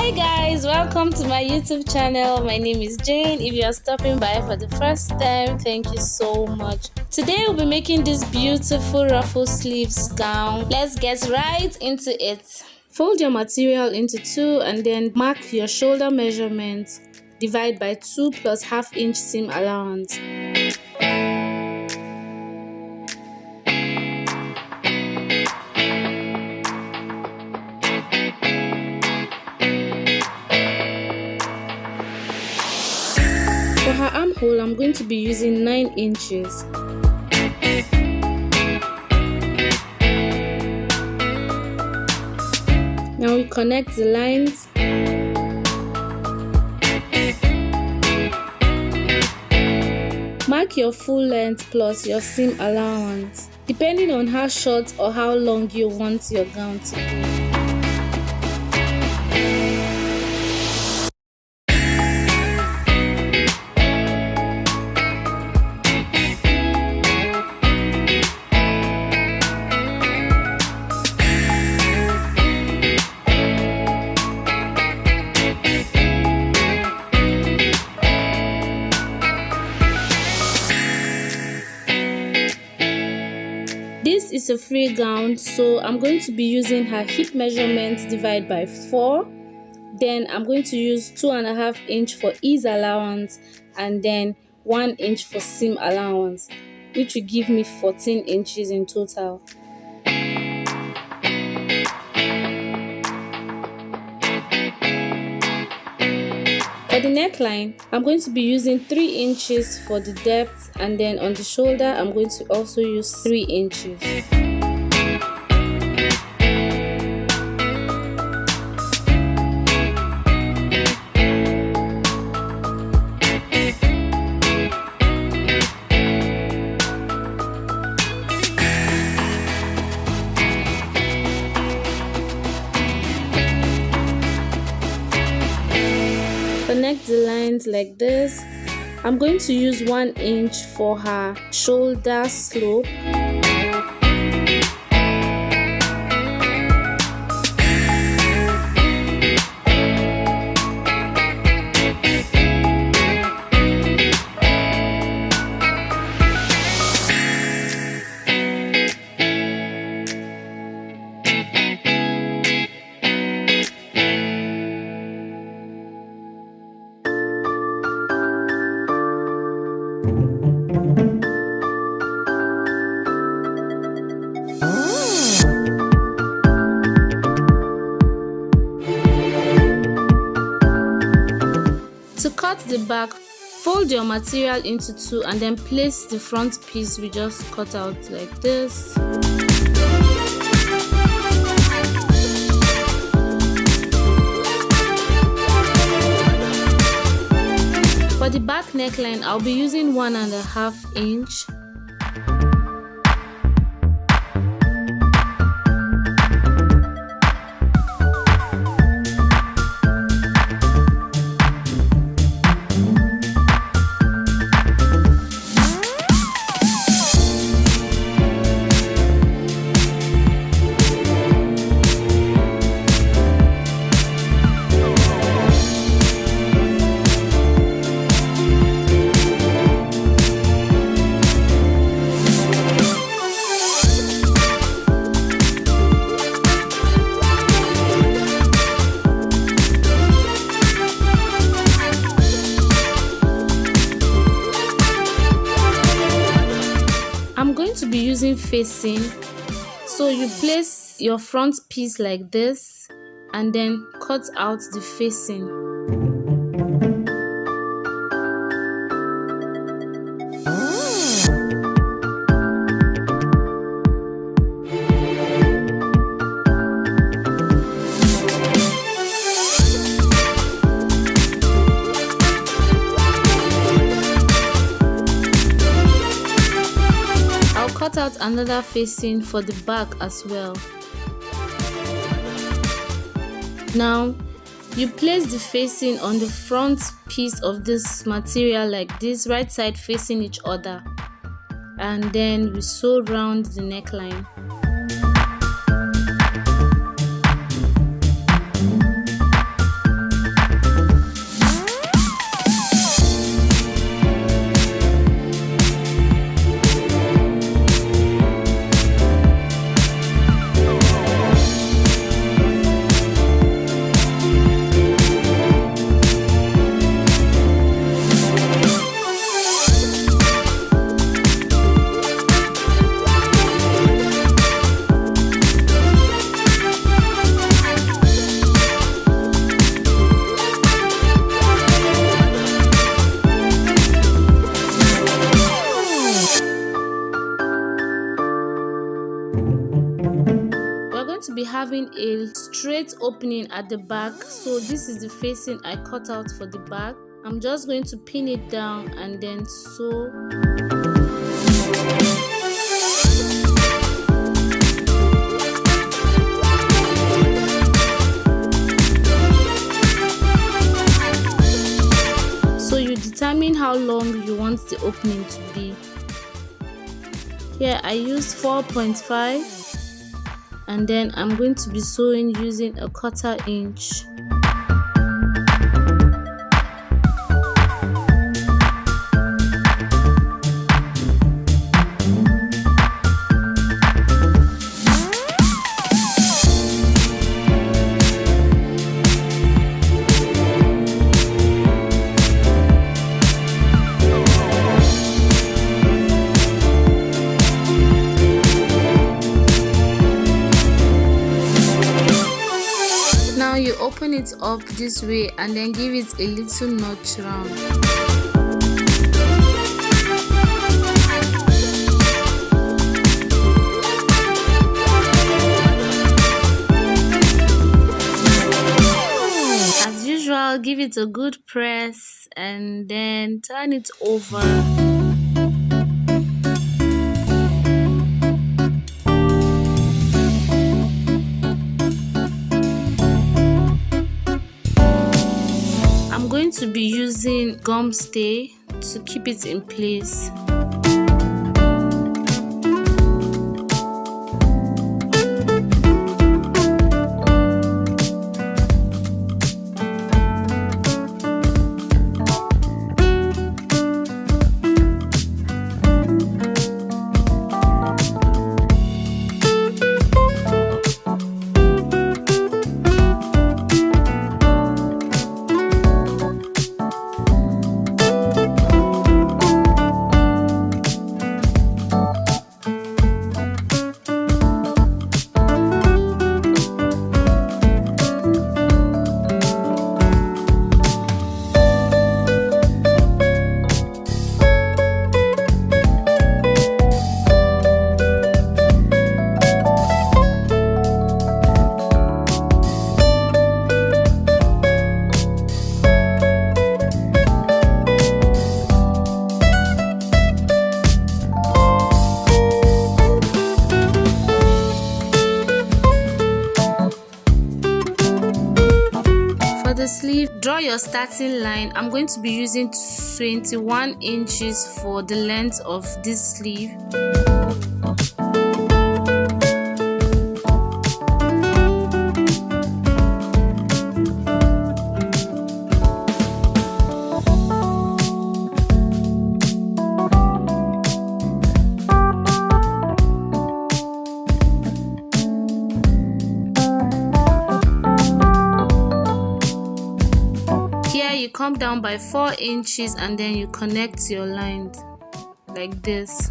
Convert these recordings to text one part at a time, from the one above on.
Hi guys, welcome to my YouTube channel. My name is Jane. If you are stopping by for the first time, thank you so much. Today we'll be making this beautiful ruffle sleeves gown. Let's get right into it. Fold your material into two and then mark your shoulder measurement. Divide by 2 plus ½ inch seam allowance. For her armhole, I'm going to be using 9 inches. Now we connect the lines. Mark your full length plus your seam allowance, depending on how short or how long you want your gown to be. This is a free gown, so I'm going to be using her hip measurement divided by 4. Then I'm going to use 2½ inch for ease allowance and then 1 inch for seam allowance, which will give me 14 inches in total. For the neckline, I'm going to be using 3 inches for the depth, and then on the shoulder I'm going to also use 3 inches. Connect the lines like this. I'm going to use 1 inch for her shoulder slope. To cut the back, fold your material into 2 and then place the front piece we just cut out like this. For the back neckline, I'll be using 1½ inch. I'm going to be using facing, so you place your front piece like this and then cut out the facing. Cut out another facing for the back as well. Now you place the facing on the front piece of this material like this, right side facing each other, and then we sew round the neckline. a straight opening at the back, so this is the facing I cut out for the back. I'm just going to pin it down and then sew. So you determine how long you want the opening to be. Here I used 4.5 and then I'm going to be sewing using a 1/4 inch. You open it up this way and then give it a little notch round. As usual, give it a good press and then turn it over. I'm going to be using gum stay to keep it in place. The sleeve, draw your starting line. I'm going to be using 21 inches for the length of this sleeve. You come down by 4 inches and then you connect your lines like this.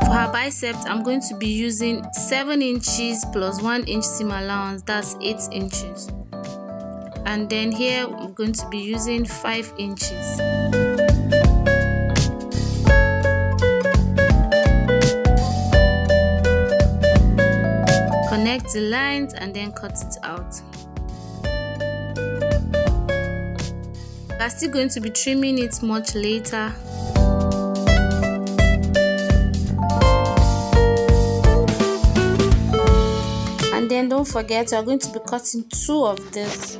For her biceps, I'm going to be using 7 inches plus 1 inch seam allowance, that's 8 inches. And then here I'm going to be using 5 inches. Connect the lines and then cut it out. We're still going to be trimming it much later. And then don't forget, you're going to be cutting 2 of this.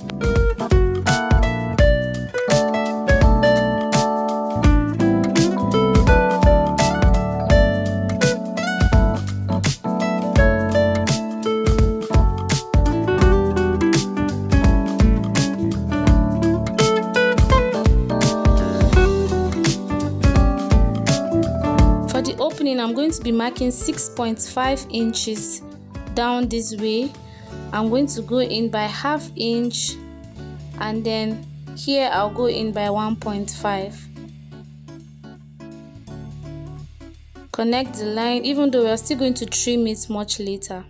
For the opening, I'm going to be marking 6.5 inches down this way. I'm going to go in by ½ inch, and then here I'll go in by 1.5. Connect the line, even though we're still going to trim it much later.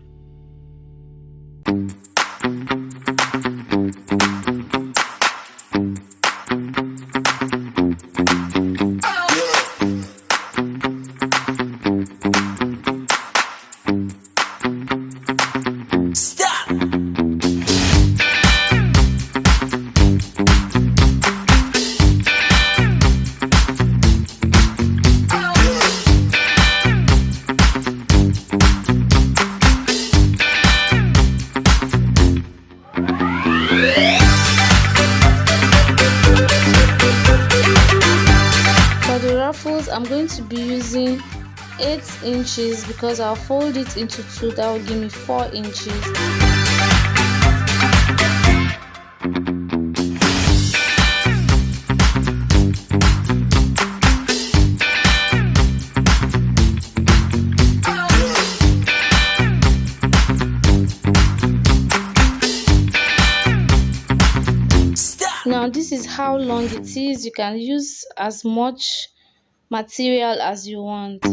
using 8 inches because I'll fold it into 2. That will give me 4 inches. Now this is how long it is. You can use as much material as you want.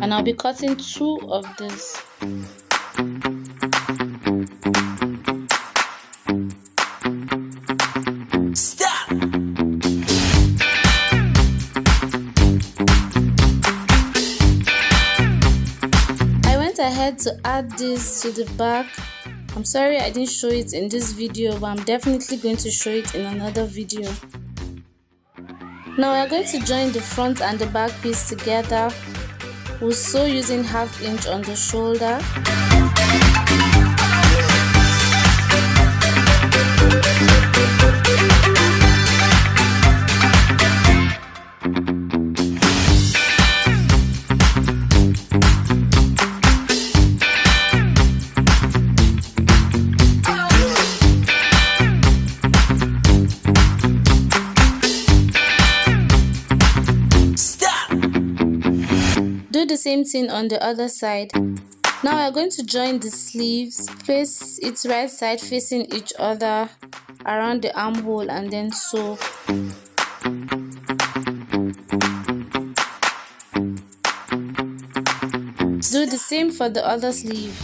And I'll be cutting 2 of this. Ahead to add this to the back. I'm sorry I didn't show it in this video, but I'm definitely going to show it in another video. Now we're going to join the front and the back piece together. We'll sew using 1/2 inch on the shoulder. Do the same thing on the other side. Now we are going to join the sleeves, place its right side facing each other around the armhole and then sew. Do the same for the other sleeve.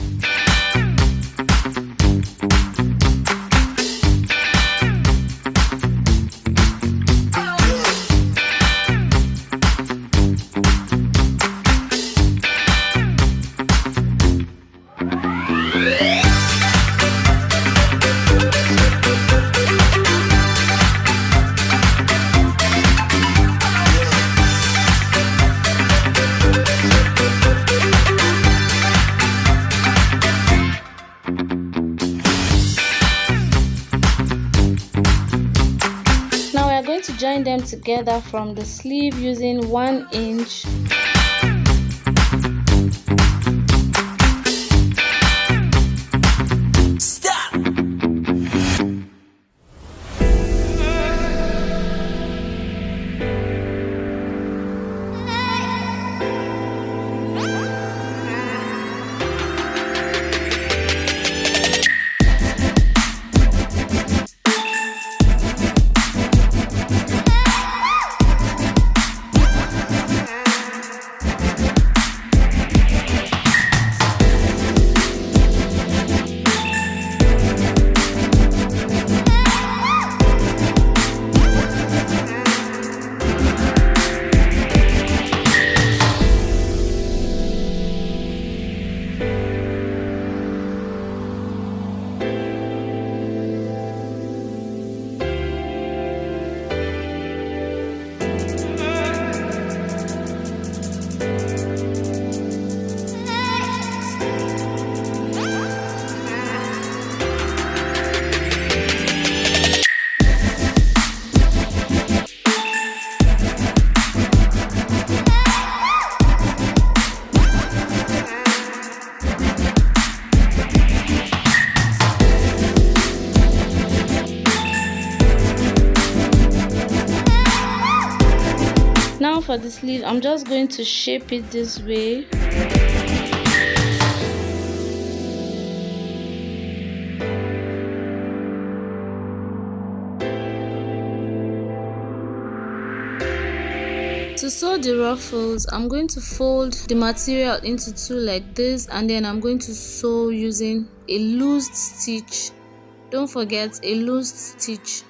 To join them together from the sleeve using 1 inch. Now for the sleeve, I'm just going to shape it this way. To sew the ruffles, I'm going to fold the material into 2 like this, and then I'm going to sew using a loosed stitch. Don't forget a loosed stitch.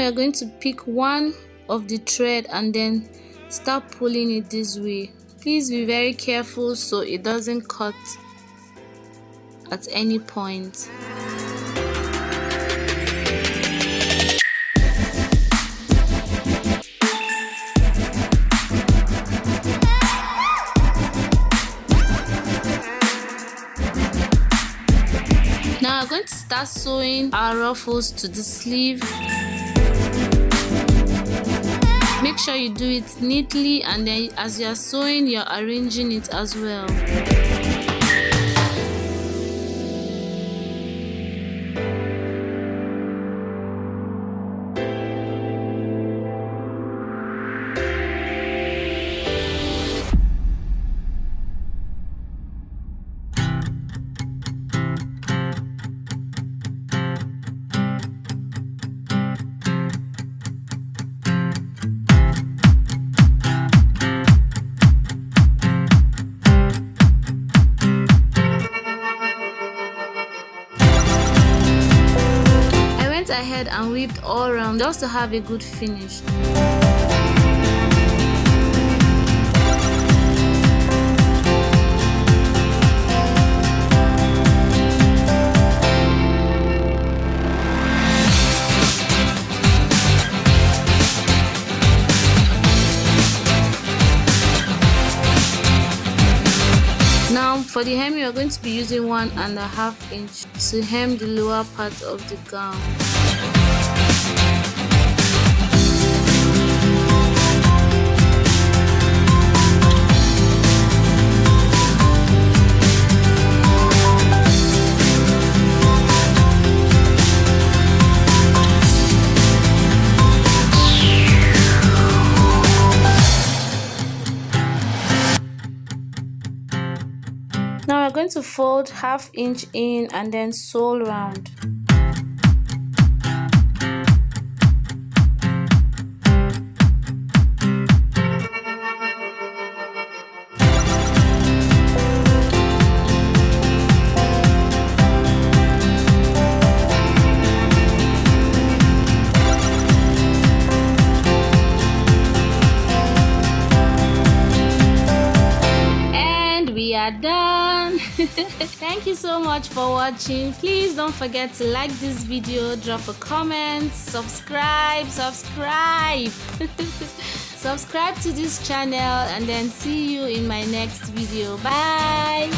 you're going to pick one of the thread and then start pulling it this way. Please be very careful so it doesn't cut at any point. Now we're going to start sewing our ruffles to the sleeve. Make sure you do it neatly, and then as you are sewing, you're arranging it as well. Ahead and whipped all around just to have a good finish. Now for the hem, you are going to be using 1.5 inch to hem the lower part of the gown. Now we're going to fold 1/2 inch in and then sew round. We are done. Thank you so much for watching. Please don't forget to like this video, drop a comment, subscribe subscribe to this channel, and then see you in my next video. Bye.